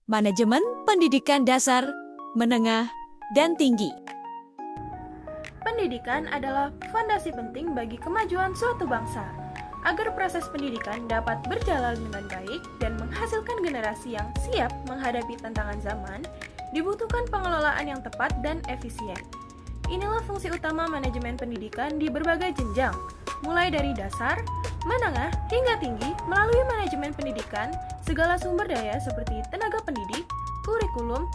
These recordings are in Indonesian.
Manajemen pendidikan dasar, menengah, dan tinggi. Pendidikan adalah fondasi penting bagi kemajuan suatu bangsa. Agar proses pendidikan dapat berjalan dengan baik dan menghasilkan generasi yang siap menghadapi tantangan zaman, dibutuhkan pengelolaan yang tepat dan efisien. Inilah fungsi utama manajemen pendidikan di berbagai jenjang, mulai dari dasar, menengah, hingga tinggi. Melalui manajemen pendidikan, segala sumber daya seperti tenaga pendidik, kurikulum,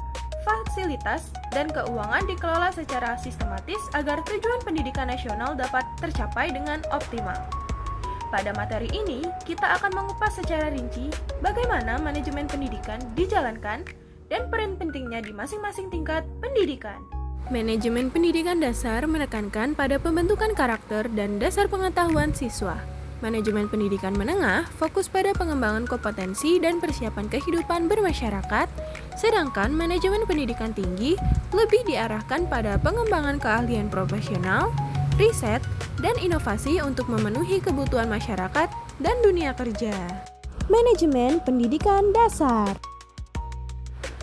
fasilitas, dan keuangan dikelola secara sistematis agar tujuan pendidikan nasional dapat tercapai dengan optimal. Pada materi ini, kita akan mengupas secara rinci bagaimana manajemen pendidikan dijalankan dan peran pentingnya di masing-masing tingkat pendidikan. Manajemen pendidikan dasar menekankan pada pembentukan karakter dan dasar pengetahuan siswa. Manajemen pendidikan menengah fokus pada pengembangan kompetensi dan persiapan kehidupan bermasyarakat, sedangkan manajemen pendidikan tinggi lebih diarahkan pada pengembangan keahlian profesional, riset, dan inovasi untuk memenuhi kebutuhan masyarakat dan dunia kerja. Manajemen pendidikan dasar.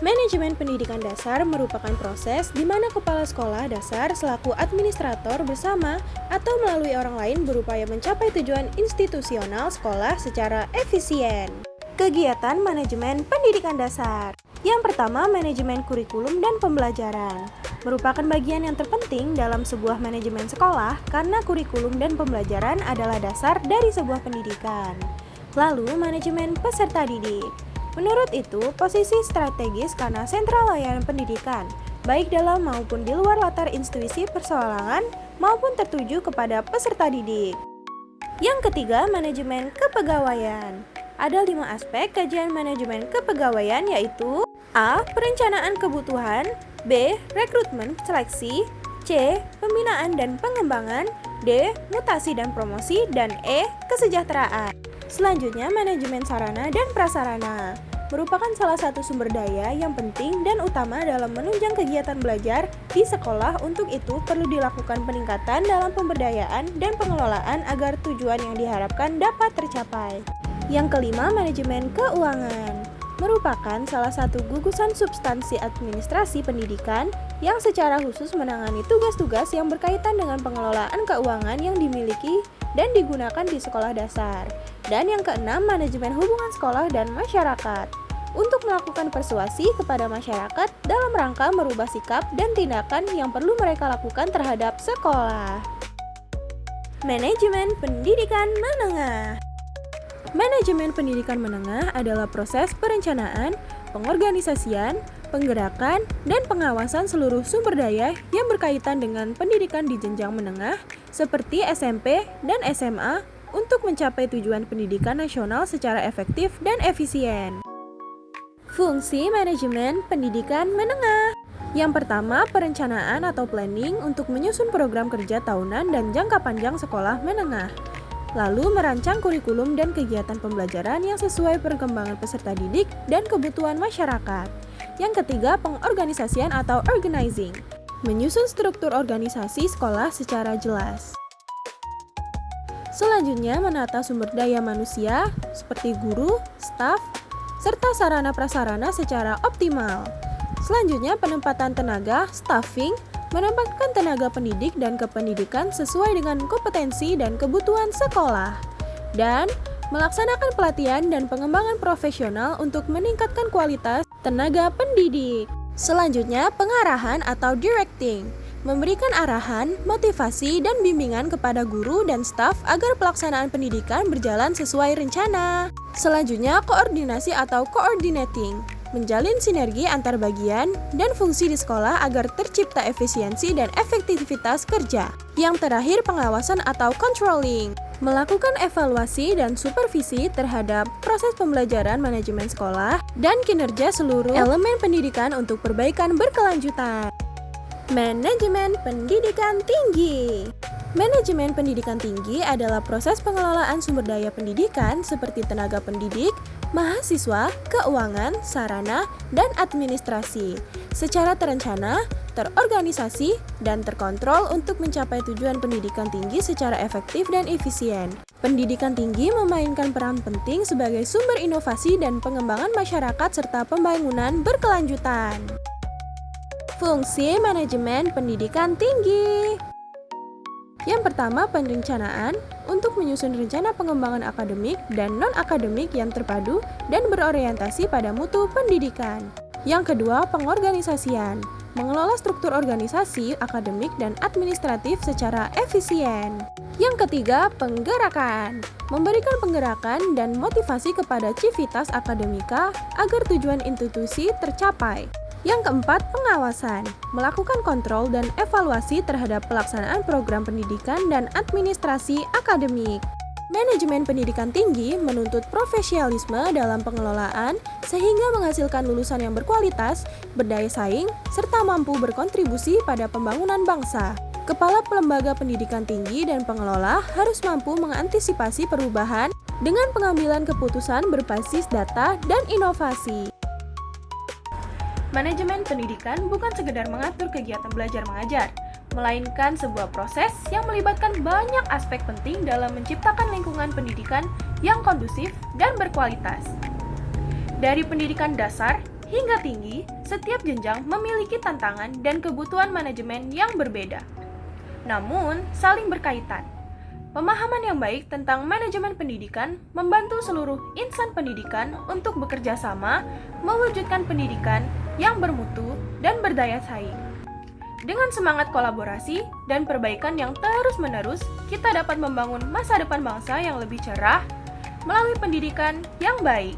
Manajemen pendidikan dasar merupakan proses di mana kepala sekolah dasar selaku administrator bersama atau melalui orang lain berupaya mencapai tujuan institusional sekolah secara efisien. Kegiatan manajemen pendidikan dasar. Yang pertama, manajemen kurikulum dan pembelajaran. Merupakan bagian yang terpenting dalam sebuah manajemen sekolah karena kurikulum dan pembelajaran adalah dasar dari sebuah pendidikan. Lalu, manajemen peserta didik. Menurut itu, posisi strategis karena sentral layanan pendidikan, baik dalam maupun di luar latar institusi perseorangan maupun tertuju kepada peserta didik. Yang ketiga, manajemen kepegawaian. Ada 5 aspek kajian manajemen kepegawaian yaitu A. Perencanaan kebutuhan, B. Rekrutmen seleksi, C. Pembinaan dan pengembangan, D. Mutasi dan promosi, dan E. Kesejahteraan. Selanjutnya, manajemen sarana dan prasarana merupakan salah satu sumber daya yang penting dan utama dalam menunjang kegiatan belajar di sekolah. Untuk itu, perlu dilakukan peningkatan dalam pemberdayaan dan pengelolaan agar tujuan yang diharapkan dapat tercapai. Yang kelima, manajemen keuangan merupakan salah satu gugusan substansi administrasi pendidikan yang secara khusus menangani tugas-tugas yang berkaitan dengan pengelolaan keuangan yang dimiliki dan digunakan di sekolah dasar. Dan yang keenam, manajemen hubungan sekolah dan masyarakat untuk melakukan persuasi kepada masyarakat dalam rangka merubah sikap dan tindakan yang perlu mereka lakukan terhadap sekolah. Manajemen pendidikan menengah. Manajemen pendidikan menengah adalah proses perencanaan, pengorganisasian, penggerakan, dan pengawasan seluruh sumber daya yang berkaitan dengan pendidikan di jenjang menengah seperti SMP dan SMA untuk mencapai tujuan pendidikan nasional secara efektif dan efisien. Fungsi manajemen pendidikan menengah. Yang pertama, perencanaan atau planning untuk menyusun program kerja tahunan dan jangka panjang sekolah menengah. Lalu merancang kurikulum dan kegiatan pembelajaran yang sesuai perkembangan peserta didik dan kebutuhan masyarakat. Yang ketiga, pengorganisasian atau organizing. Menyusun struktur organisasi sekolah secara jelas. Selanjutnya, menata sumber daya manusia seperti guru, staf, serta sarana prasarana secara optimal. Selanjutnya, penempatan tenaga, staffing, menempatkan tenaga pendidik dan kependidikan sesuai dengan kompetensi dan kebutuhan sekolah. Dan melaksanakan pelatihan dan pengembangan profesional untuk meningkatkan kualitas tenaga pendidik. Selanjutnya, pengarahan atau directing. Memberikan arahan, motivasi, dan bimbingan kepada guru dan staf agar pelaksanaan pendidikan berjalan sesuai rencana. Selanjutnya, koordinasi atau coordinating. Menjalin sinergi antar bagian dan fungsi di sekolah agar tercipta efisiensi dan efektivitas kerja. Yang terakhir, pengawasan atau controlling. Melakukan evaluasi dan supervisi terhadap proses pembelajaran manajemen sekolah dan kinerja seluruh elemen pendidikan untuk perbaikan berkelanjutan. Manajemen pendidikan tinggi. Manajemen pendidikan tinggi adalah proses pengelolaan sumber daya pendidikan seperti tenaga pendidik, mahasiswa, keuangan, sarana, dan administrasi secara terencana, terorganisasi, dan terkontrol untuk mencapai tujuan pendidikan tinggi secara efektif dan efisien. Pendidikan tinggi memainkan peran penting sebagai sumber inovasi dan pengembangan masyarakat serta pembangunan berkelanjutan. Fungsi manajemen pendidikan tinggi. Yang pertama, perencanaan untuk menyusun rencana pengembangan akademik dan non-akademik yang terpadu dan berorientasi pada mutu pendidikan. Yang kedua, pengorganisasian, mengelola struktur organisasi, akademik, dan administratif secara efisien. Yang ketiga, penggerakan, memberikan penggerakan dan motivasi kepada civitas akademika agar tujuan institusi tercapai. Yang keempat, pengawasan, melakukan kontrol dan evaluasi terhadap pelaksanaan program pendidikan dan administrasi akademik. Manajemen pendidikan tinggi menuntut profesionalisme dalam pengelolaan sehingga menghasilkan lulusan yang berkualitas, berdaya saing, serta mampu berkontribusi pada pembangunan bangsa. Kepala lembaga pendidikan tinggi dan pengelola harus mampu mengantisipasi perubahan dengan pengambilan keputusan berbasis data dan inovasi. Manajemen pendidikan bukan sekedar mengatur kegiatan belajar mengajar, melainkan sebuah proses yang melibatkan banyak aspek penting dalam menciptakan lingkungan pendidikan yang kondusif dan berkualitas. Dari pendidikan dasar hingga tinggi, setiap jenjang memiliki tantangan dan kebutuhan manajemen yang berbeda. Namun, saling berkaitan. Pemahaman yang baik tentang manajemen pendidikan membantu seluruh insan pendidikan untuk bekerja sama mewujudkan pendidikan yang bermutu dan berdaya saing. Dengan semangat kolaborasi dan perbaikan yang terus-menerus, kita dapat membangun masa depan bangsa yang lebih cerah melalui pendidikan yang baik.